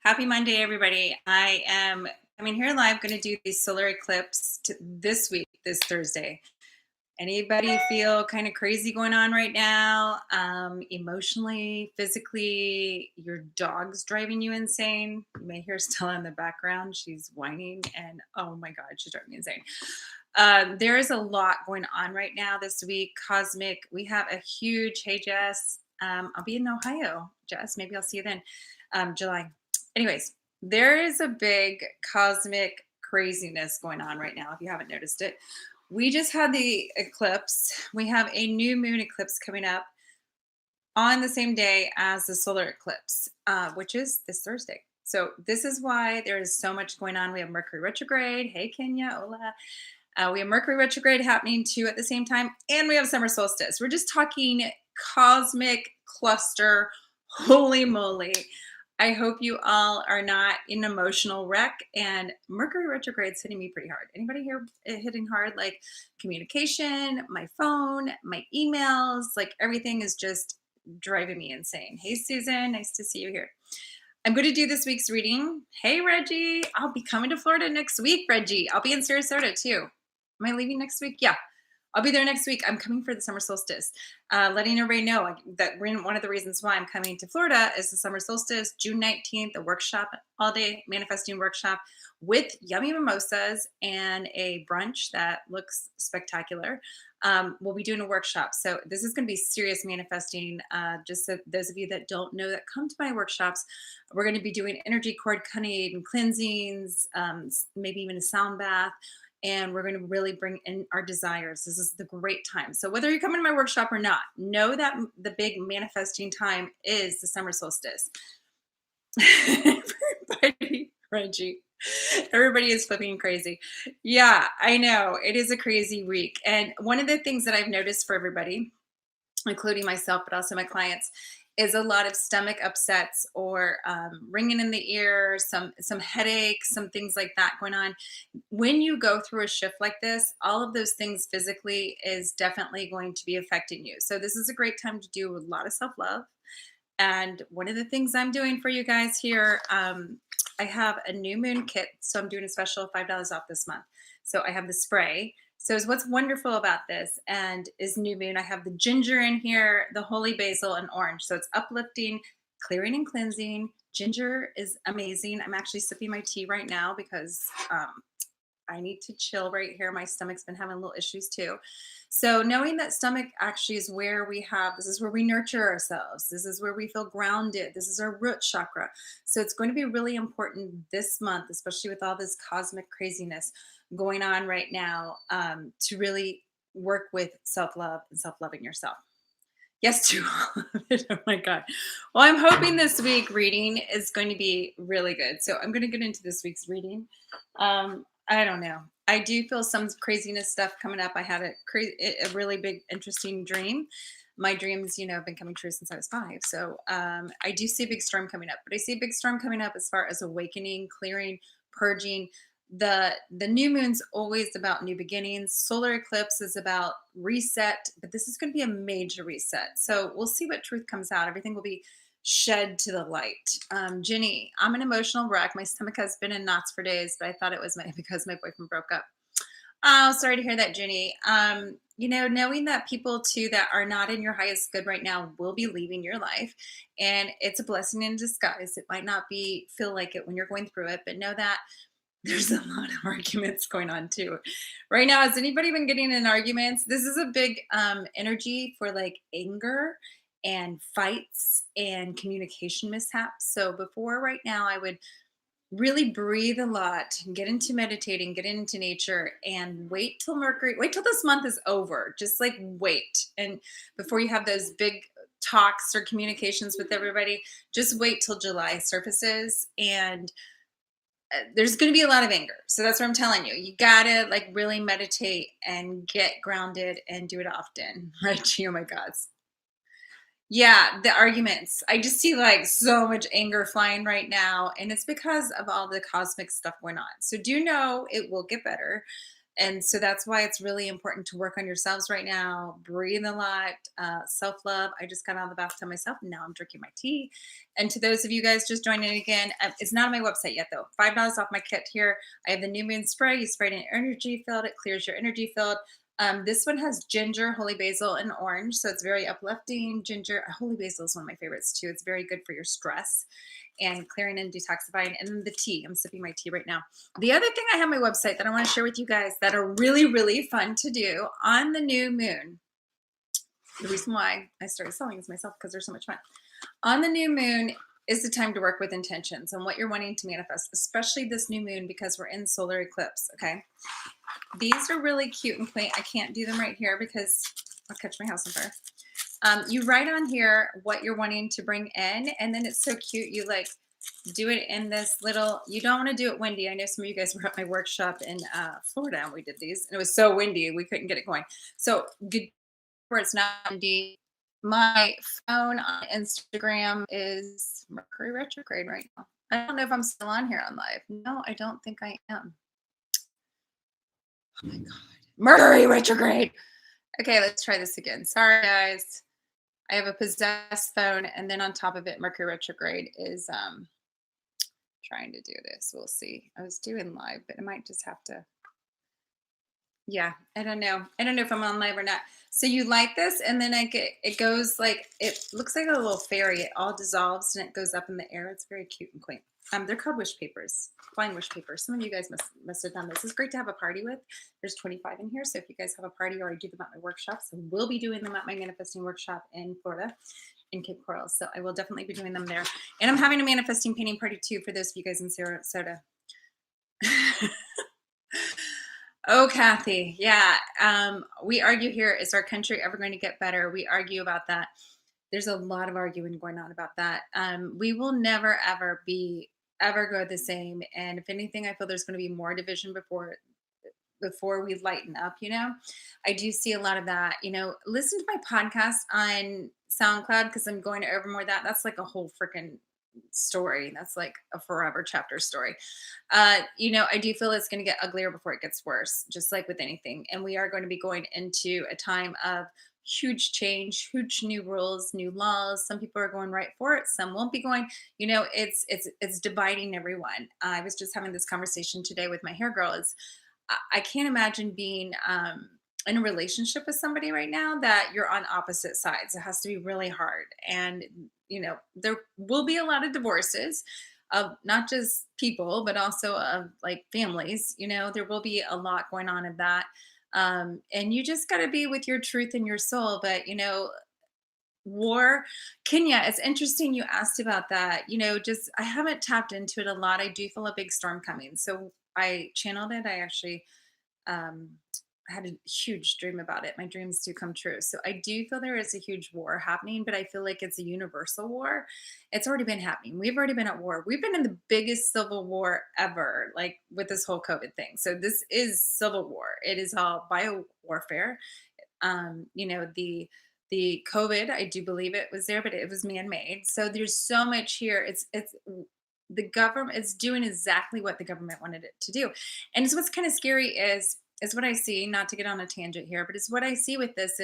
Happy Monday, everybody. I am coming here live, going to do the solar eclipse this week, this Thursday. Anybody feel kind of crazy going on right now? Emotionally, physically, your dog's driving you insane. You may hear Stella in the background. She's whining, and oh my God, she's driving me insane. There is a lot going on right now this week. Cosmic, we have a huge, hey, Jess. I'll be in Ohio, Jess. Maybe I'll see you then, July. Anyways, there is a big cosmic craziness going on right now, if you haven't noticed it. We just had the eclipse. We have a new moon eclipse coming up on the same day as the solar eclipse, which is this Thursday. So this is why there is so much going on. We have Mercury retrograde. Hey, Kenya, hola. We have Mercury retrograde happening too at the same time, and we have summer solstice. We're just talking cosmic cluster. Holy moly. I hope you all are not in an emotional wreck, and Mercury retrograde's hitting me pretty hard. Anybody here hitting hard? Like communication, my phone, my emails, like everything is just driving me insane. Hey, Susan, nice to see you here. I'm going to do this week's reading. Hey, Reggie, I'll be coming to Florida next week, Reggie. I'll be in Sarasota too. Am I leaving next week? Yeah. I'll be there next week. I'm coming for the summer solstice. Letting everybody know that one of the reasons why I'm coming to Florida is the summer solstice, June 19th, a workshop, all-day manifesting workshop with yummy mimosas and a brunch that looks spectacular. We'll be doing a workshop. So this is going to be serious manifesting. Just so those of you that don't know that come to my workshops, we're going to be doing energy cord cutting and cleansings, maybe even a sound bath. And we're going to really bring in our desires. This is the great time. So whether you come in my workshop or not, know that the big manifesting time is the summer solstice. Everybody, Reggie, everybody is flipping crazy. Yeah, I know. It is a crazy week. And one of the things that I've noticed for everybody, including myself, but also my clients, is a lot of stomach upsets or ringing in the ear, some headaches, some things like that going on. When you go through a shift like this, all of those things physically is definitely going to be affecting you. So this is a great time to do a lot of self-love. And one of the things I'm doing for you guys here, I have a new moon kit. So I'm doing a special $5 off this month. So I have the spray. So what's wonderful about this and is new moon. I have the ginger in here, the holy basil, and orange. So it's uplifting, clearing and cleansing. Ginger is amazing. I'm actually sipping my tea right now because I need to chill right here. My stomach's been having little issues too. So knowing that stomach actually is where this is where we nurture ourselves. This is where we feel grounded. This is our root chakra. So it's going to be really important this month, especially with all this cosmic craziness going on right now, to really work with self-love and self-loving yourself. Yes, to all of it. Oh my God. Well, I'm hoping this week reading is going to be really good. So I'm going to get into this week's reading. I don't know. I do feel some craziness stuff coming up. I had a really big, interesting dream. My dreams, have been coming true since I was 5. So I do see a big storm coming up, but I see a big storm coming up as far as awakening, clearing, purging. The new moon's always about new beginnings. Solar eclipse is about reset, but this is going to be a major reset. So we'll see what truth comes out. Everything will be shed to the light. Ginny, I'm an emotional wreck. My stomach has been in knots for days, but I thought it was because my boyfriend broke up. Oh, sorry to hear that, Ginny. Knowing that people too that are not in your highest good right now will be leaving your life, and it's a blessing in disguise. It might not feel like it when you're going through it, but know that there's a lot of arguments going on too. Right now, has anybody been getting in arguments? This is a big energy for like anger and fights and communication mishaps. So before right now, I would really breathe a lot, get into meditating, get into nature, and wait till this month is over. Just like wait. And before you have those big talks or communications with everybody, just wait till July surfaces, and there's going to be a lot of anger. So that's what I'm telling you. You got to like really meditate and get grounded and do it often. Right? Oh my God. Yeah, the arguments. I just see like so much anger flying right now. And it's because of all the cosmic stuff going on. So do know it will get better. And so that's why it's really important to work on yourselves right now. Breathe a lot, self love. I just got out of the bathtub myself, and now I'm drinking my tea. And to those of you guys just joining again, it's not on my website yet though. $5 off my kit here. I have the new moon spray. You spray it in energy field. It clears your energy field. This one has ginger, holy basil, and orange. So it's very uplifting. Ginger, holy basil is one of my favorites too. It's very good for your stress and clearing and detoxifying. And then the tea. I'm sipping my tea right now. The other thing I have on my website that I want to share with you guys that are really, really fun to do on the new moon. The reason why I started selling this myself because they're so much fun. On the new moon is the time to work with intentions and what you're wanting to manifest, especially this new moon because we're in solar eclipse. Okay. These are really cute and quaint. I can't do them right here because I'll catch my house on fire. You write on here what you're wanting to bring in, and then it's so cute. You like do it in this little, you don't want to do it windy. I know some of you guys were at my workshop in Florida and we did these and it was so windy we couldn't get it going. So good where it's not windy. My phone on Instagram is Mercury retrograde right now. I don't know if I'm still on here on live. No, I don't think I am. Oh my God. Mercury retrograde. Okay, let's try this again. Sorry, guys. I have a possessed phone, and then on top of it, Mercury retrograde is trying to do this. We'll see. I was doing live, but I might just have to. Yeah, I don't know. I don't know if I'm on live or not. So you light this, and then it goes like it looks like a little fairy. It all dissolves and it goes up in the air. It's very cute and quaint. They're called wish papers, flying wish papers. Some of you guys must have done this. It's great to have a party with. There's 25 in here, so if you guys have a party or I do them at my workshops, I will be doing them at my manifesting workshop in Florida, in Cape Coral. So I will definitely be doing them there. And I'm having a manifesting painting party too for those of you guys in Sarasota. Oh, Kathy. Yeah. We argue here, is our country ever going to get better? We argue about that. There's a lot of arguing going on about that. We will never, ever go the same. And if anything, I feel there's going to be more division before we lighten up, I do see a lot of that, listen to my podcast on SoundCloud because I'm going over more of that. That's like a whole freaking story. That's like a forever chapter story. I do feel it's going to get uglier before it gets worse, just like with anything. And we are going to be going into a time of huge change, huge new rules, new laws. Some people are going right for it, some won't be going. It's dividing everyone. I was just having this conversation today with my hair girl. I can't imagine being in a relationship with somebody right now that you're on opposite sides. It has to be really hard. And, there will be a lot of divorces of not just people, but also of like families. There will be a lot going on of that. And you just got to be with your truth and your soul. But, war, Kenya, it's interesting you asked about that. I haven't tapped into it a lot. I do feel a big storm coming. So I channeled it. I actually had a huge dream about it. My dreams do come true. So I do feel there is a huge war happening, but I feel like it's a universal war. It's already been happening. We've already been at war. We've been in the biggest civil war ever, like with this whole COVID thing. So this is civil war. It is all bio warfare. The COVID, I do believe it was there, but it was man-made. So there's so much here. It's the government is doing exactly what the government wanted it to do. And so what's kind of scary is what I see, not to get on a tangent here, but it's what I see with this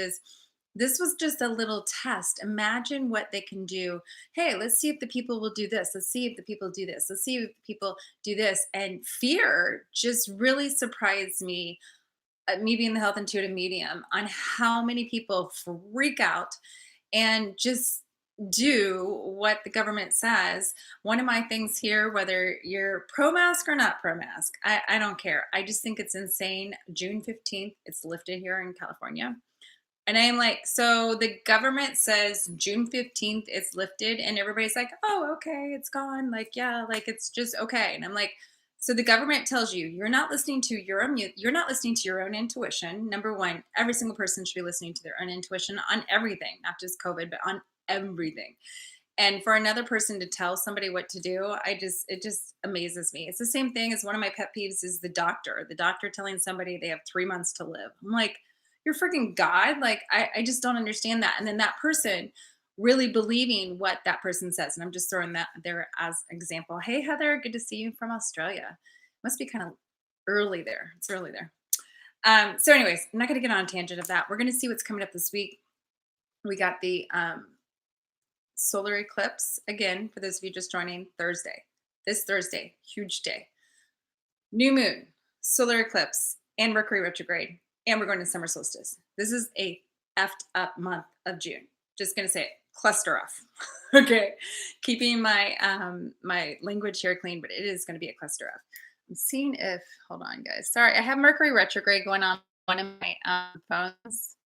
was just a little test. Imagine what they can do. Hey, let's see if the people will do this. Let's see if the people do this. Let's see if the people do this. And fear just really surprised me, me being the health intuitive medium, on how many people freak out and just do what the government says. One of my things here, whether you're pro-mask or not pro-mask, I don't care. I just think it's insane. June 15th, it's lifted here in California. And I am like, so the government says June 15th it's lifted, and everybody's like, oh, okay, it's gone. Like, yeah, like it's just okay. And I'm like, so the government tells you you're not listening to you're not listening to your own intuition. Number one, every single person should be listening to their own intuition on everything, not just COVID, but on everything. And for another person to tell somebody what to do, it just amazes me. It's the same thing as one of my pet peeves is the doctor telling somebody they have 3 months to live. I'm like, you're freaking God. Like, I just don't understand that. And then that person really believing what that person says. And I'm just throwing that there as example. Hey, Heather, good to see you from Australia. Must be kind of early there. It's early there. So anyways, I'm not going to get on a tangent of that. We're going to see what's coming up this week. We got the solar eclipse again, for those of you just joining, Thursday. This Thursday, huge day. New moon, solar eclipse, and Mercury retrograde. And we're going to summer solstice. This is a effed up month of June. Just going to say it, cluster off. Okay. Keeping my my language here clean, but it is going to be a cluster off. I'm seeing if, hold on guys. Sorry, I have Mercury retrograde going on one of my phones.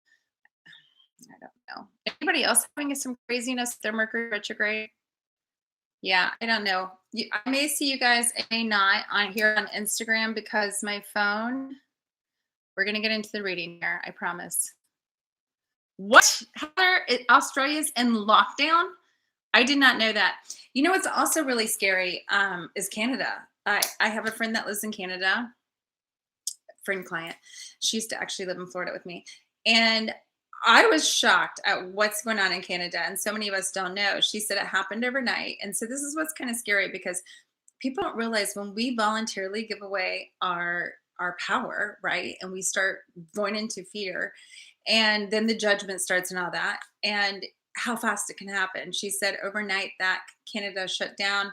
I don't know. Anybody else having some craziness with their Mercury retrograde? Yeah, I don't know. I may see you guys, I may not, on here on Instagram because my phone. We're gonna get into the reading here. I promise. What? Heather, Australia's in lockdown? I did not know that. You know what's also really scary is Canada. I have a friend that lives in Canada, friend client. She used to actually live in Florida with me, and I was shocked at what's going on in Canada, and so many of us don't know. She said it happened overnight, and so this is what's kind of scary because people don't realize when we voluntarily give away our power, right, and we start going into fear, and then the judgment starts and all that, and how fast it can happen. She said overnight that Canada shut down,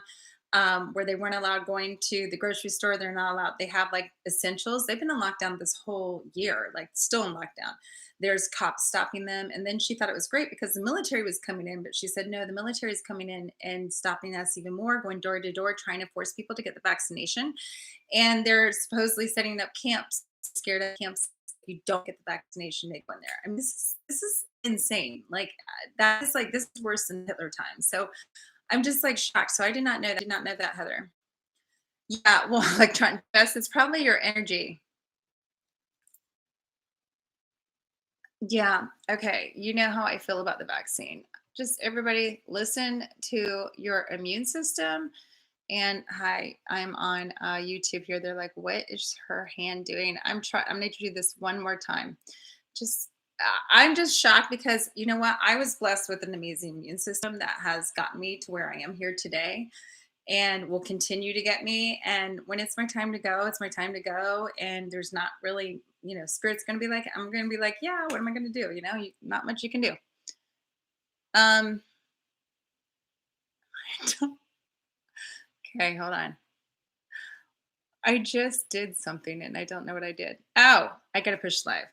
where they weren't allowed going to the grocery store. They're not allowed. They have like essentials. They've been in lockdown this whole year, like still in lockdown. There's cops stopping them. And then she thought it was great because the military was coming in, but she said, no, the military is coming in and stopping us even more, going door to door, trying to force people to get the vaccination. And they're supposedly setting up camps, scared of camps. If you don't get the vaccination, they go in there. I mean, this is insane. Like that is like, this is worse than Hitler times. So I'm just like shocked. So I did not know that. I did not know that, Heather. Yeah, well, electron dust, it's probably your energy. Yeah. Okay. You know how I feel about the vaccine. Just everybody listen to your immune system. And hi, I'm on YouTube here. They're like, what is her hand doing? I'm going to do this one more time. Just, I'm just shocked because you know what? I was blessed with an amazing immune system that has gotten me to where I am here today and will continue to get me. And when it's my time to go, it's my time to go. And there's not really, spirit's going to be like, I'm going to be like, yeah, what am I going to do? Not much you can do. Um, okay, hold on. I just did something and I don't know what I did. Oh, I got to push live.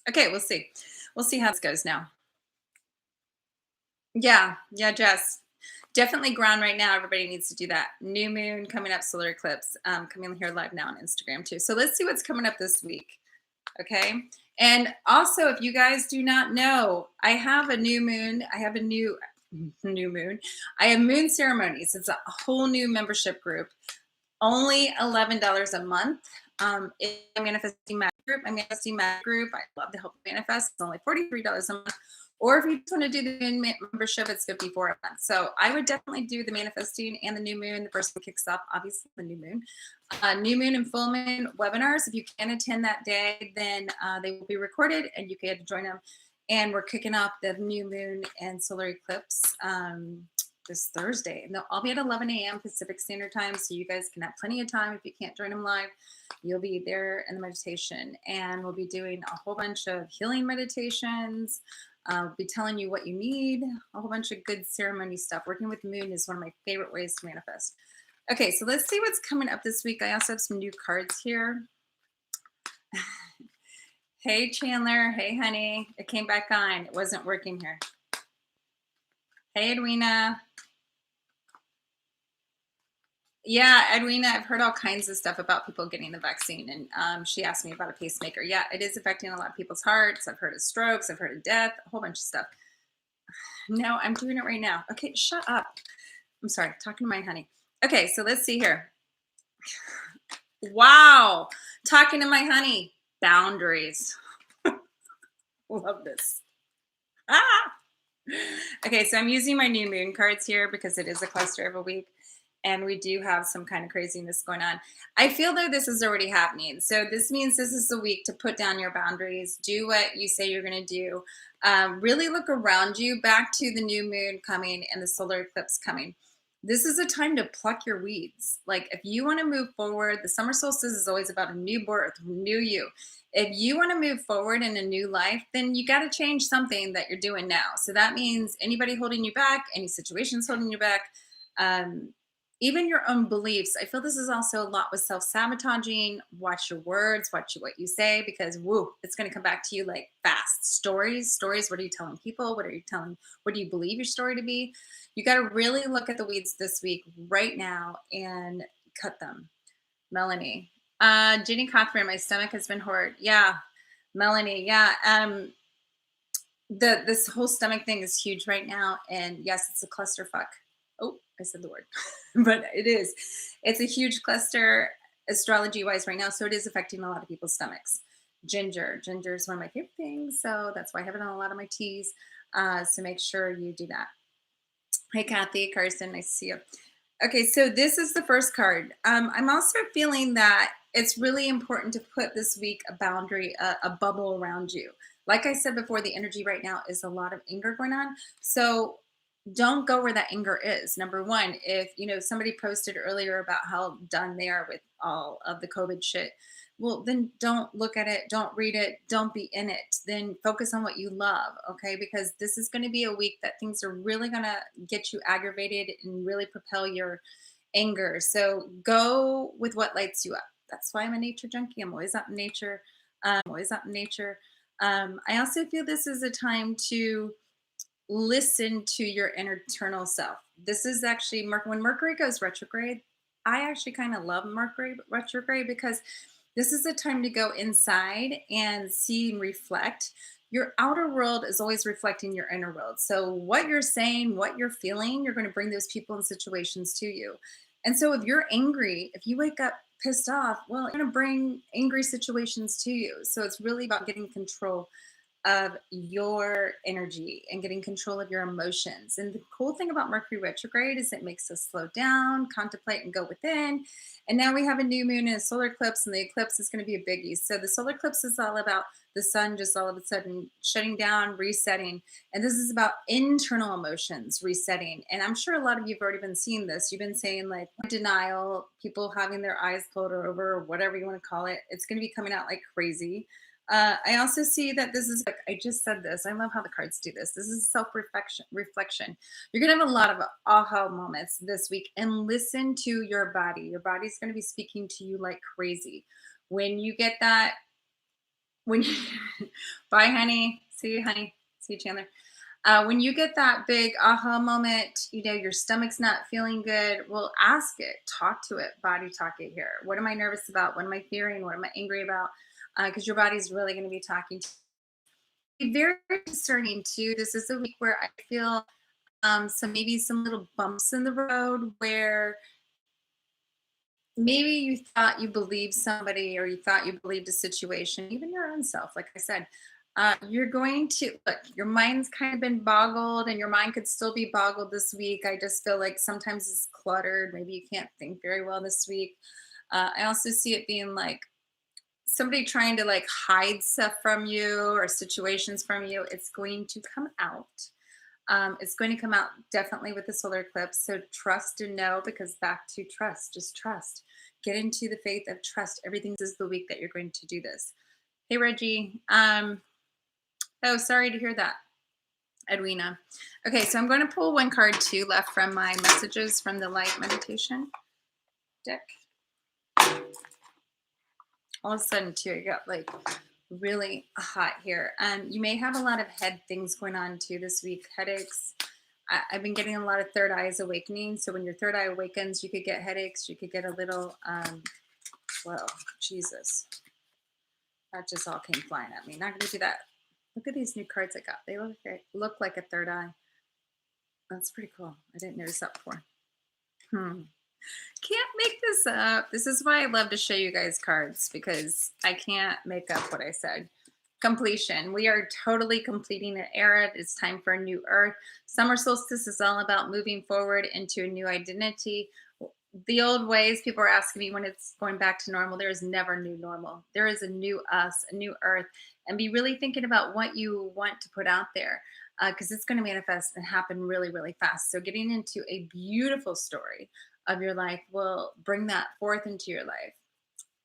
Okay, we'll see. We'll see how this goes now. Yeah, Jess. Definitely ground right now. Everybody needs to do that. New moon coming up, solar eclipse coming here live now on Instagram too. So let's see what's coming up this week. Okay. And also, if you guys do not know, I have a new moon. I have a new moon. I have moon ceremonies. It's a whole new membership group. Only $11 a month. It's a manifesting magic group. My manifesting magic group. I love to help manifest. It's only $43 a month. Or if you just want to do the moon membership, it's $54 a month. So I would definitely do the manifesting and the new moon. The first one kicks off, obviously, the new moon. New moon and full moon webinars. If you can attend that day, then they will be recorded and you can join them. And we're kicking off the new moon and solar eclipse this Thursday. And they'll all be at 11 a.m. Pacific Standard Time. So you guys can have plenty of time. If you can't join them live, you'll be there in the meditation. And we'll be doing a whole bunch of healing meditations. We'll be telling you what you need, a whole bunch of good ceremony stuff. Working with the moon is one of my favorite ways to manifest. Okay, so let's see what's coming up this week. I also have some new cards here. Hey, Chandler. Hey, honey. It came back on. It wasn't working here. Hey, Edwina. Yeah, Edwina, I've heard all kinds of stuff about people getting the vaccine. And she asked me about a pacemaker. Yeah, it is affecting a lot of people's hearts. I've heard of strokes. I've heard of death, a whole bunch of stuff. No, I'm doing it right now. Okay, shut up. I'm sorry, talking to my honey. Okay, so let's see here. Wow, talking to my honey. Boundaries. Love this. Ah! Okay, so I'm using my new moon cards here because it is a cluster of a week. And we do have some kind of craziness going on. I feel though this is already happening. So this means this is the week to put down your boundaries, do what you say you're going to do. Really look around you, back to the new moon coming and the solar eclipse coming. This is a time to pluck your weeds. Like if you want to move forward, the summer solstice is always about a new birth, new you. If you want to move forward in a new life, then you got to change something that you're doing now. So that means anybody holding you back, any situations holding you back, um, even your own beliefs. I feel this is also a lot with self sabotaging. Watch your words, watch what you say, because woo, it's going to come back to you like fast. Stories. What are you telling people? What are you telling? What do you believe your story to be? You got to really look at the weeds this week, right now, and cut them. Melanie, Jenny Cothran, my stomach has been horrid. Yeah, Melanie. Yeah, this whole stomach thing is huge right now, and yes, it's a clusterfuck. Oh, I said the word, but it is. It's a huge cluster astrology wise right now, so it is affecting a lot of people's stomachs. Ginger is one of my favorite things, so that's why I have it on a lot of my teas. So make sure you do that. Hey, Kathy, Carson, nice to see you. Okay, so this is the first card. I'm also feeling that it's really important to put this week a boundary, a bubble around you. Like I said before, the energy right now is a lot of anger going on. So don't go where that anger is. Number one, if somebody posted earlier about how done they are with all of the COVID shit, well, then don't look at it, don't read it, don't be in it. Then focus on what you love, okay? Because this is going to be a week that things are really going to get you aggravated and really propel your anger. So go with what lights you up. That's why I'm a nature junkie. I'm always out in nature. I also feel this is a time to listen to your internal self. This is actually when Mercury goes retrograde. I actually kind of love Mercury retrograde because this is a time to go inside and see and reflect. Your outer world is always reflecting your inner world. So what you're saying, what you're feeling, you're going to bring those people and situations to you. And so if you're angry, if you wake up pissed off, well, you're going to bring angry situations to you. So it's really about getting control of your energy and getting control of your emotions. And the cool thing about Mercury retrograde is it makes us slow down, contemplate, and go within. And now we have a new moon and a solar eclipse, and the eclipse is going to be a biggie. So the solar eclipse is all about the sun just all of a sudden shutting down, resetting. And this is about internal emotions resetting. And I'm sure a lot of you have already been seeing this. You've been saying like denial, people having their eyes closed or whatever you want to call it. It's going to be coming out like crazy. I also see that this is like I just said this. I love how the cards do this. This is self reflection. You're gonna have a lot of aha moments this week, and listen to your body. Your body's gonna be speaking to you like crazy. When you get that, when you bye, honey. See you, honey. See you, Chandler. When you get that big aha moment, your stomach's not feeling good. Well, ask it, talk to it, body talk it here. What am I nervous about? What am I fearing? What am I angry about? Because your body's really going to be talking to you. Very discerning too. This is a week where I feel some little bumps in the road where maybe you thought you believed somebody or you thought you believed a situation, even your own self. Like I said, you're going to look, your mind's kind of been boggled and your mind could still be boggled this week. I just feel like sometimes it's cluttered. Maybe you can't think very well this week. I also see it being like somebody trying to like hide stuff from you or situations from you. It's going to come out. It's going to come out definitely with the solar eclipse. So trust and know, because back to trust, just trust. Get into the faith of trust. Everything is the week that you're going to do this. Hey, Reggie. Oh, sorry to hear that, Edwina. Okay, so I'm going to pull one card too left from my messages from the light meditation deck. All of a sudden, too, I got like really hot here. You may have a lot of head things going on too this week, headaches. I've been getting a lot of third eyes awakening. So when your third eye awakens, you could get headaches. You could get a little, well, Jesus. That just all came flying at me. Not going to do that. Look at these new cards I got. They look like a third eye. That's pretty cool. I didn't notice that before. Can't make this up. This is why I love to show you guys cards, because I can't make up what I said. Completion. We are totally completing an era. It's time for a new earth. Summer solstice is all about moving forward into a new identity. The old ways, people are asking me when it's going back to normal. There is never new normal. There is a new us, a new earth, and be really thinking about what you want to put out there. because it's going to manifest and happen really, really fast. So getting into a beautiful story of your life will bring that forth into your life.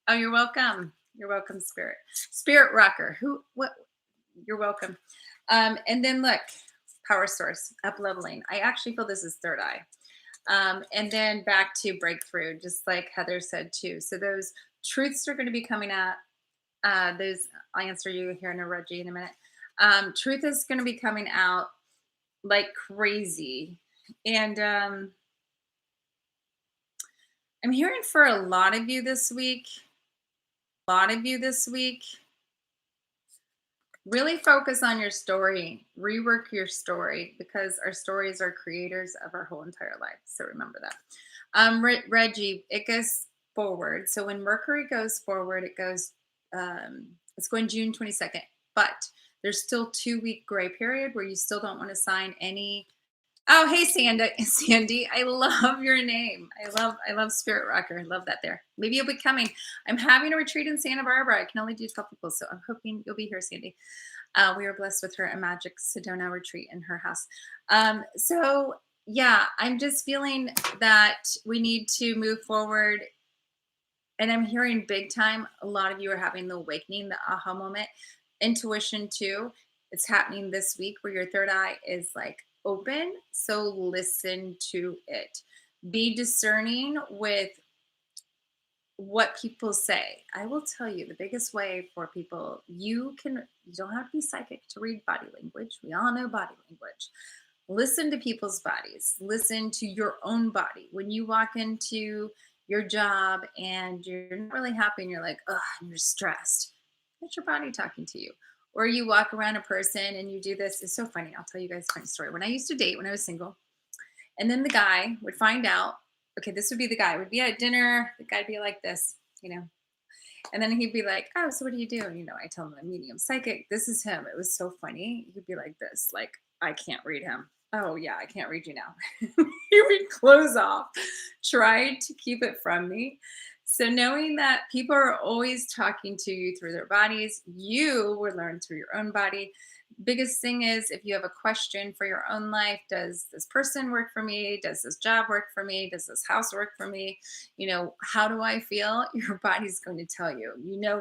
Oh, you're welcome. You're welcome, Spirit. Spirit Rocker. Who? What? You're welcome. And then look, power source, up leveling. I actually feel this is third eye. And then back to breakthrough, just like Heather said too. So those truths are going to be coming out. Those I'll answer you here in a Reggie in a minute. Truth is going to be coming out like crazy, and I'm hearing for a lot of you this week. A lot of you this week. Really focus on your story, rework your story because our stories are creators of our whole entire life. So remember that. Reggie, it goes forward. So when Mercury goes forward, it goes, it's going June 22nd, but there's still 2 week gray period where you still don't want to sign any. Oh, hey, Sandy. Sandy, I love your name. I love Spirit Rocker. I love that there. Maybe you'll be coming. I'm having a retreat in Santa Barbara. I can only do 12 people, so I'm hoping you'll be here, Sandy. We are blessed with her a magic Sedona retreat in her house. So yeah, I'm just feeling that we need to move forward. And I'm hearing big time, a lot of you are having the awakening, the aha moment, intuition too. It's happening this week where your third eye is like open. So listen to it. Be discerning with what people say. I will tell you the biggest way for people, you don't have to be psychic to read body language. We all know body language. Listen to people's bodies. Listen to your own body. When you walk into your job and you're not really happy and you're like, oh, you're stressed, that's your body talking to you. Or you walk around a person and you do this. It's so funny. I'll tell you guys a funny story. When I used to date, when I was single, and then the guy would find out, okay, this would be the guy, would be at dinner, the guy'd be like this, and then he'd be like, oh, so what do you do? And, I tell him I'm medium psychic. This is him. It was so funny. He'd be like this, like, I can't read him. Oh, yeah, I can't read you now. He would close off, tried to keep it from me. So knowing that people are always talking to you through their bodies, you will learn through your own body. Biggest thing is if you have a question for your own life, does this person work for me? Does this job work for me? Does this house work for me? How do I feel? Your body's going to tell you.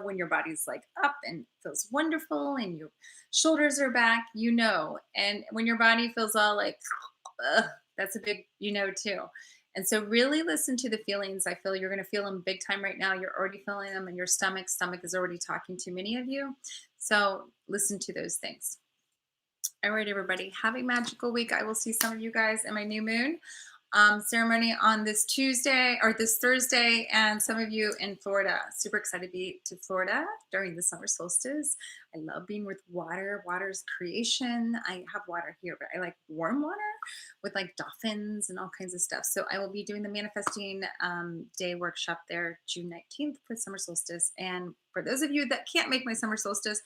When your body's like up and feels wonderful and your shoulders are back, And when your body feels all like, ugh, that's a big, too. And so really listen to the feelings. I feel you're going to feel them big time right now. You're already feeling them in your stomach. Stomach is already talking to many of you. So listen to those things. All right, everybody, have a magical week. I will see some of you guys in my new moon ceremony on this Tuesday or this Thursday, and some of you in Florida. Super excited to be to Florida during the summer solstice. I love being with water. Water's creation. I have water here, but I like warm water with like dolphins and all kinds of stuff. So I will be doing the manifesting day workshop there June 19th for summer solstice. And for those of you that can't make my summer solstice,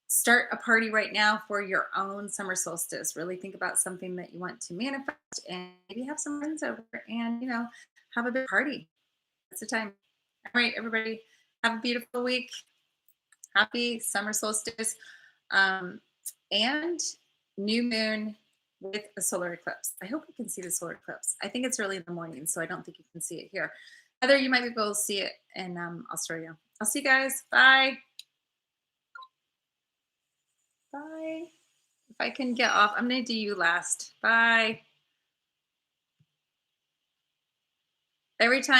start a party right now for your own summer solstice. Really think about something that you want to manifest and maybe have some friends over and, have a big party. That's the time. All right, everybody, have a beautiful week. Happy summer solstice and new moon with a solar eclipse. I hope you can see the solar eclipse. I think it's early in the morning, so I don't think you can see it here. Heather, you might be able to see it in Australia. I'll see you guys. Bye. Bye. If I can get off, I'm going to do you last. Bye. Every time.